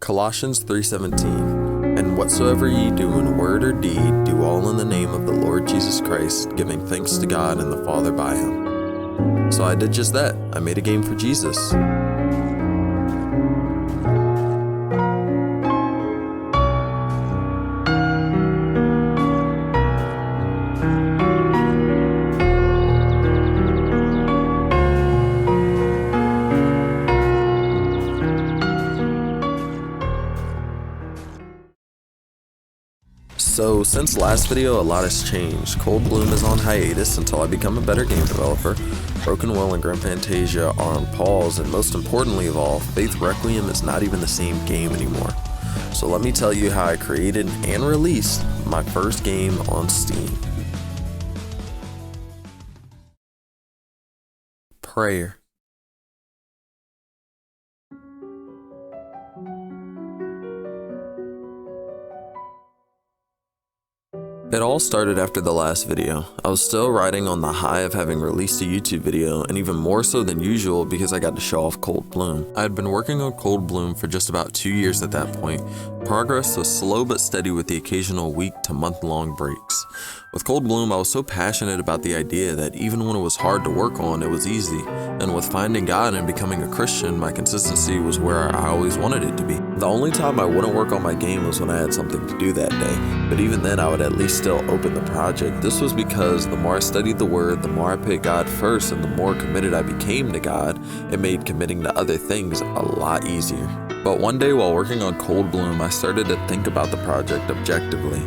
Colossians 3:17, and whatsoever ye do in word or deed, do all in the name of the Lord Jesus Christ, giving thanks to God and the Father by him. So I did just that. I made a game for Jesus. So since last video, a lot has changed. Cold Bloom is on hiatus until I become a better game developer. Broken Will and Grim Fantasia are on pause, and most importantly of all, Faith Requiem is not even the same game anymore. So let me tell you how I created and released my first game on Steam. Prayer. It all started after the last video. I was still riding on the high of having released a YouTube video, and even more so than usual because I got to show off Cold Bloom. I had been working on Cold Bloom for just about 2 years at that point. Progress was slow but steady with the occasional week to month-long breaks. With Cold Bloom, I was so passionate about the idea that even when it was hard to work on, it was easy. And with finding God and becoming a Christian, my consistency was where I always wanted it to be. The only time I wouldn't work on my game was when I had something to do that day, but even then I would at least still open the project. This was because the more I studied the Word, the more I put God first, and the more committed I became to God, it made committing to other things a lot easier. But one day while working on Cold Bloom, I started to think about the project objectively.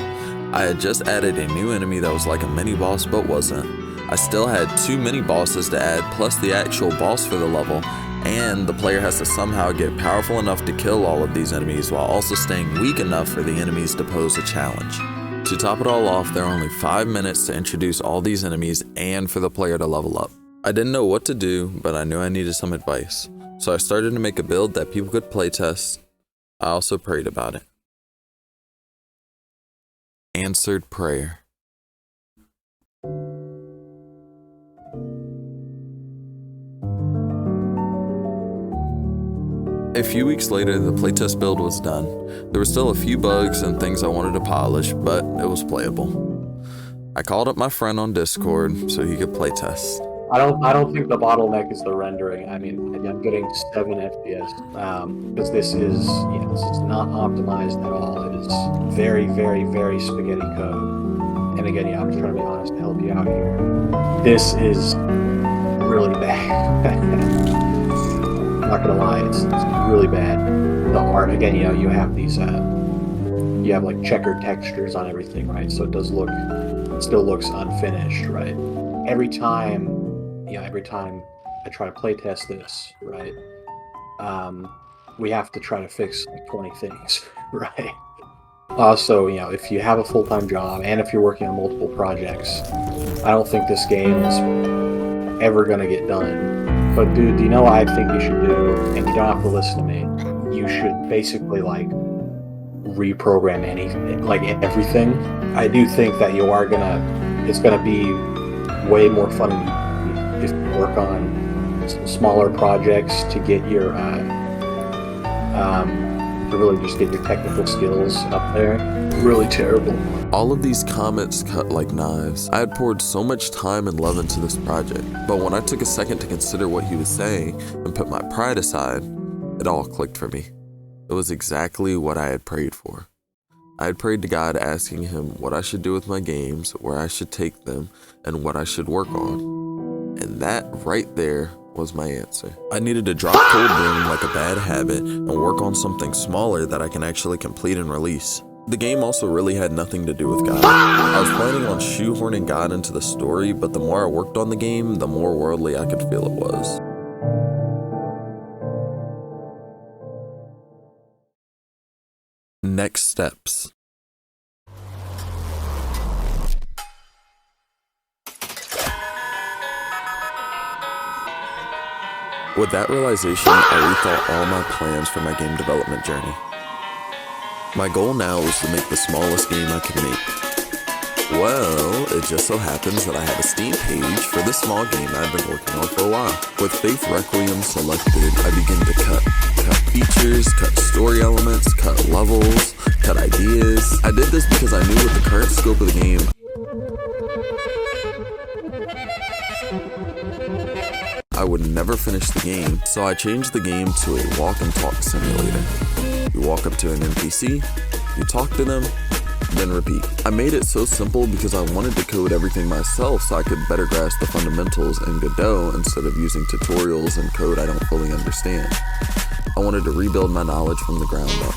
I had just added a new enemy that was like a mini boss but wasn't. I still had 2 mini bosses to add plus the actual boss for the level, and the player has to somehow get powerful enough to kill all of these enemies while also staying weak enough for the enemies to pose a challenge. To top it all off, there are only 5 minutes to introduce all these enemies and for the player to level up. I didn't know what to do, but I knew I needed some advice. So I started to make a build that people could playtest. I also prayed about it. Answered prayer. A few weeks later, the playtest build was done. There were still a few bugs and things I wanted to polish, but it was playable. I called up my friend on Discord so he could playtest. I don't think the bottleneck is the rendering. I mean, I'm getting 7 FPS because this is not optimized at all. It is very, very, very spaghetti code. And again, I'm just trying to be honest to help you out here. This is really bad. I'm not gonna lie, it's really bad. The art, again, you have these, you have like checkered textures on everything, right? So it still looks unfinished, right? Every time I try to playtest this, right, we have to try to fix like 20 things, right? Also, if you have a full-time job and if you're working on multiple projects, I don't think this game is ever gonna get done. But dude, do you know what I think you should do? And you don't have to listen to me. You should basically like reprogram anything, like everything. I do think that it's gonna be way more fun if you work on smaller projects to get your to really just get your technical skills up there. Really terrible. All of these comments cut like knives. I had poured so much time and love into this project, but when I took a second to consider what he was saying and put my pride aside, it all clicked for me. It was exactly what I had prayed for. I had prayed to God asking him what I should do with my games, where I should take them, and what I should work on. And that right there was my answer. I needed to drop Cold Bloom like a bad habit and work on something smaller that I can actually complete and release. The game also really had nothing to do with God. I was planning on shoehorning God into the story, but the more I worked on the game, the more worldly I could feel it was. Next steps. With that realization, I rethought all my plans for my game development journey. My goal now was to make the smallest game I could make. Well, it just so happens that I had a Steam page for this small game I've been working on for a while. With Faith Requiem selected, I begin to cut features, cut story elements, cut levels, cut ideas. I did this because I knew with the current scope of the game, I would never finish the game, so I changed the game to a walk and talk simulator. You walk up to an NPC, you talk to them, then repeat. I made it so simple because I wanted to code everything myself so I could better grasp the fundamentals in Godot instead of using tutorials and code I don't fully understand. I wanted to rebuild my knowledge from the ground up.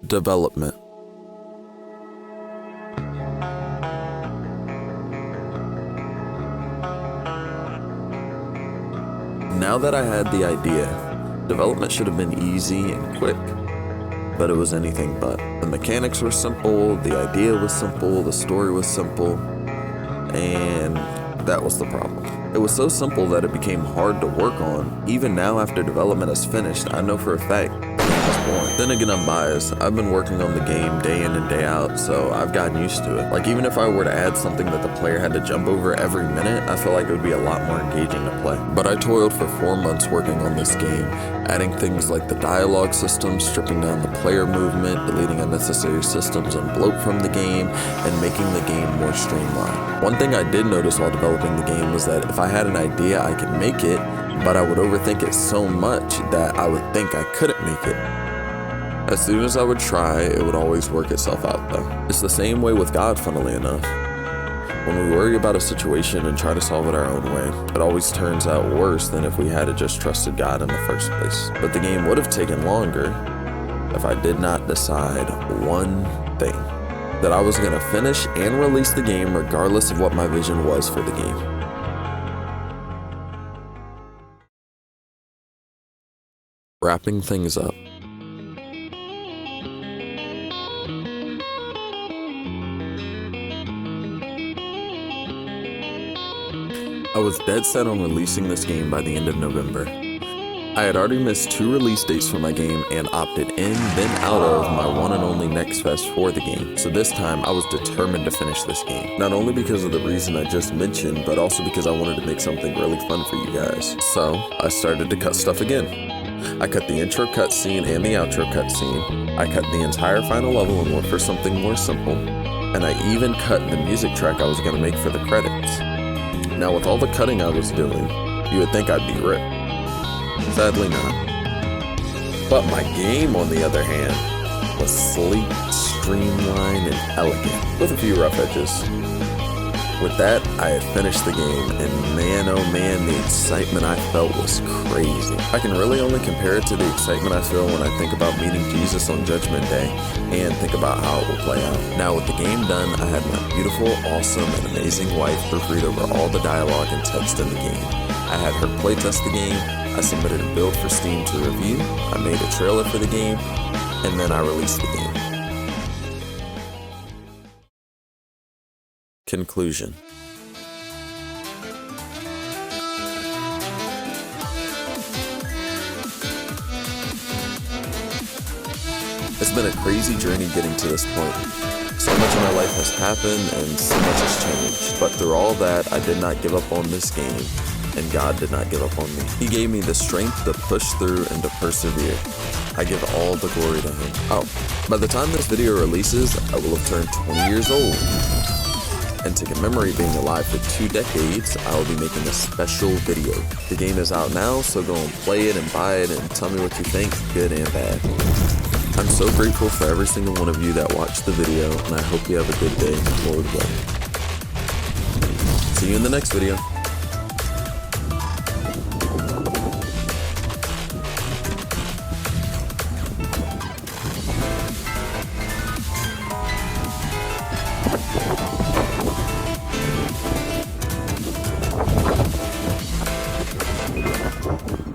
Development. Now that I had the idea, development should have been easy and quick, but it was anything but. The mechanics were simple, the idea was simple, the story was simple, and that was the problem. It was so simple that it became hard to work on. Even now after development is finished, I know for a fact the game is boring. Then again, I'm biased. I've been working on the game day in and day out, so I've gotten used to it. Like even if I were to add something that the player had to jump over every minute, I feel like it would be a lot more engaging to play. But I toiled for 4 months working on this game, adding things like the dialogue system, stripping down the player movement, deleting unnecessary systems and bloat from the game, and making the game more streamlined. One thing I did notice while developing the game was that if I had an idea, I could make it, but I would overthink it so much that I would think I couldn't make it. As soon as I would try, it would always work itself out though. It's the same way with God, funnily enough. When we worry about a situation and try to solve it our own way, it always turns out worse than if we had just trusted God in the first place. But the game would have taken longer if I did not decide one thing: that I was going to finish and release the game regardless of what my vision was for the game. Wrapping things up. I was dead set on releasing this game by the end of November. I had already missed 2 release dates for my game and opted in, then out of my one and only Next Fest for the game. So this time I was determined to finish this game. Not only because of the reason I just mentioned, but also because I wanted to make something really fun for you guys. So I started to cut stuff again. I cut the intro cutscene and the outro cutscene. I cut the entire final level and went for something more simple. And I even cut the music track I was going to make for the credits. Now with all the cutting I was doing, you would think I'd be ripped. Sadly not. But my game, on the other hand, was sleek, streamlined, and elegant, with a few rough edges. With that, I had finished the game, and man oh man, the excitement I felt was crazy. I can really only compare it to the excitement I feel when I think about meeting Jesus on Judgment Day, and think about how it will play out. Now with the game done, I had my beautiful, awesome, and amazing wife proofread over all the dialogue and text in the game. I had her playtest the game, I submitted a build for Steam to review, I made a trailer for the game, and then I released the game. Conclusion. It's been a crazy journey getting to this point. So much in my life has happened and so much has changed. But through all that, I did not give up on this game, and God did not give up on me. He gave me the strength to push through and to persevere. I give all the glory to Him. Oh, by the time this video releases, I will have turned 20 years old. And to commemorate being alive for 2 decades, I will be making a special video. The game is out now, so go and play it and buy it and tell me what you think, good and bad. I'm so grateful for every single one of you that watched the video, and I hope you have a good day, Lord willing. See you in the next video.